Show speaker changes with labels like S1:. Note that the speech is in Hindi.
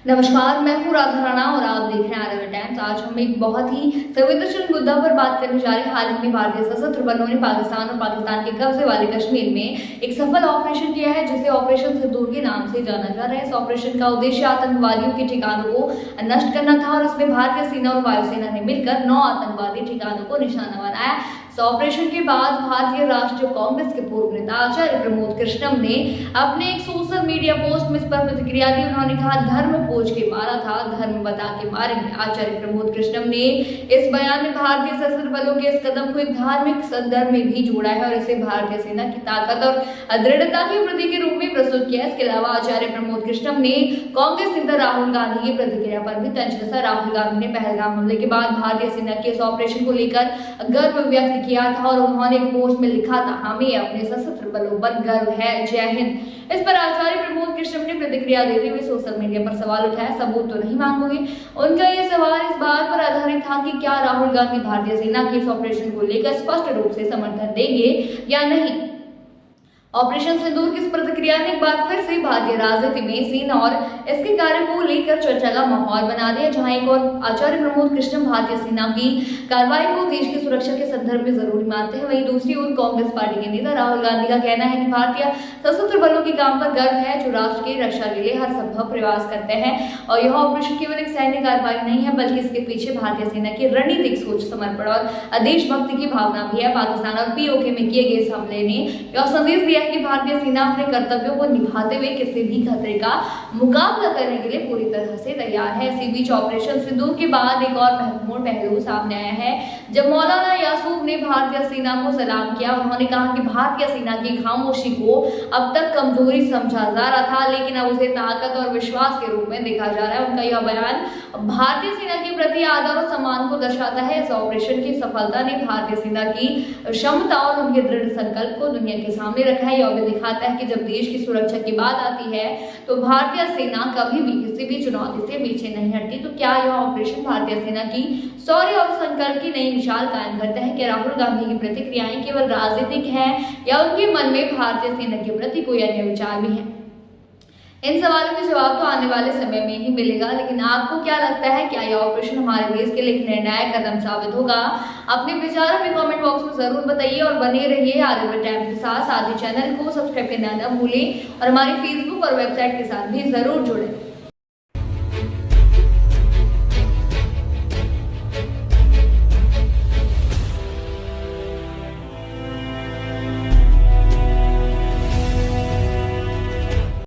S1: नमस्कार, मैं हूँ राधा राणा और आप देख रहे हैं आरएनए टाइम्स। आज हम एक बहुत ही संवेदनशील मुद्दा पर बात करने जा रहे हैं। हाल ही में भारतीय सशस्त्र बलों ने पाकिस्तान और पाकिस्तान के कब्जे वाले कश्मीर में एक सफल ऑपरेशन किया है, जिसे ऑपरेशन सिंदूर के नाम से जाना जा रहा है। इस ऑपरेशन का उद्देश्य आतंकवादियों के ठिकानों को नष्ट करना था और इसमें भारतीय सेना और वायुसेना ने मिलकर 9 आतंकवादी ठिकानों को निशाना बनाया। इस ऑपरेशन के बाद भारतीय राष्ट्रीय कांग्रेस के पूर्व नेता आचार्य प्रमोद कृष्णम ने अपने एक सोशल मीडिया पोस्ट में इस पर प्रतिक्रिया दी। उन्होंने कहा, धर्म खोज के मारा था, धर्म बता के मारेंगे। आचार्य प्रमोद कृष्णम ने इस बयान में भारतीय सशस्त्र बलों के इस कदम को एक धार्मिक संदर्भ में भी जोड़ा है और इसे भारतीय सेना की ताकत और दृढ़ता के प्रतीक के रूप में प्रस्तुत किया। इसके अलावा आचार्य प्रमोद कृष्णम ने कांग्रेस नेता राहुल गांधी की प्रतिक्रिया पर भी तंज कसा। राहुल गांधी ने पहलगाम हमले के बाद भारतीय सेना के इस ऑपरेशन को लेकर गर्व व्यक्त किया था और उन्होंने एक पोस्ट में लिखा था, हमें अपने सशस्त्र बलों पर गर्व है, जय हिंद। इस पर आचार्य प्रमोद कृष्णम ने प्रतिक्रिया देते हुए सोशल मीडिया पर सवाल उठाया, सबूत तो नहीं मांगोगे। उनका यह सवाल इस बात पर आधारित था कि क्या राहुल गांधी भारतीय सेना के इस ऑपरेशन को लेकर स्पष्ट रूप से समर्थन देंगे या नहीं। ऑपरेशन सिंदूर की इस प्रतिक्रिया ने एक बार फिर से भारतीय राजनीति में सेना और इसके कार्य को लेकर चर्चा का माहौल बना दिया। जहां एक और आचार्य प्रमोद कृष्णम भारतीय सेना की कार्रवाई को देश की सुरक्षा के संदर्भ में जरूरी मानते हैं, वहीं दूसरी ओर कांग्रेस पार्टी के नेता राहुल गांधी का कहना है कि भारतीय सशस्त्र बलों के काम पर गर्व है, जो राष्ट्र की रक्षा के लिए हर संभव प्रयास करते हैं। और यह ऑपरेशन केवल एक सैन्य कार्रवाई नहीं है, बल्कि इसके पीछे भारतीय सेना की रणनीतिक सोच, समर्पण और देशभक्ति की भावना भी है। पाकिस्तान और पीओके में किए गए इस हमले ने यह संदेश दिया कि भारतीय सेना अपने कर्तव्यों को निभाते हुए किसी भी खतरे का मुकाबला करने के लिए पूरी तरह से तैयार है। इसी बीच ऑपरेशन सिंदूर के बाद एक और महत्वपूर्ण पहलू सामने आया है, जब मौलाना यासूब ने भारतीय सेना को सलाम किया। उन्होंने कहा कि भारतीय सेना की खामोशी को अब तक कमजोरी समझा जा रहा था, लेकिन अब उसे ताकत और विश्वास के रूप में देखा जा रहा है। उनका यह बयान भारतीय सेना के प्रति आदर और सम्मान को दर्शाता है। इस ऑपरेशन की सफलता ने भारतीय सेना की क्षमता और उनके दृढ़ संकल्प को दुनिया के सामने रखा है। यह दिखाता है कि जब देश की सुरक्षा की बात आती है तो भारतीय सेना कभी भी किसी भी चुनौती से पीछे नहीं हटती। तो क्या यह ऑपरेशन भारतीय सेना की शौर्य और संकल्प की नई मिसाल कायम करता है? क्या राहुल गांधी की प्रतिक्रियाएं केवल राजनीतिक हैं या उनके मन में भारतीय सेना के प्रति कोई अन्य विचार भी है? इन सवालों के जवाब तो आने वाले समय में ही मिलेगा, लेकिन आपको क्या लगता है, क्या यह ऑपरेशन हमारे देश के लिए एक निर्णायक कदम साबित होगा? अपने विचार अपने कमेंट बॉक्स में जरूर बताइए और बने रहिए आरएनए टाइम्स के साथ ही चैनल को सब्सक्राइब करना न भूलें और हमारी फेसबुक और वेबसाइट के साथ भी जरूर जुड़ें।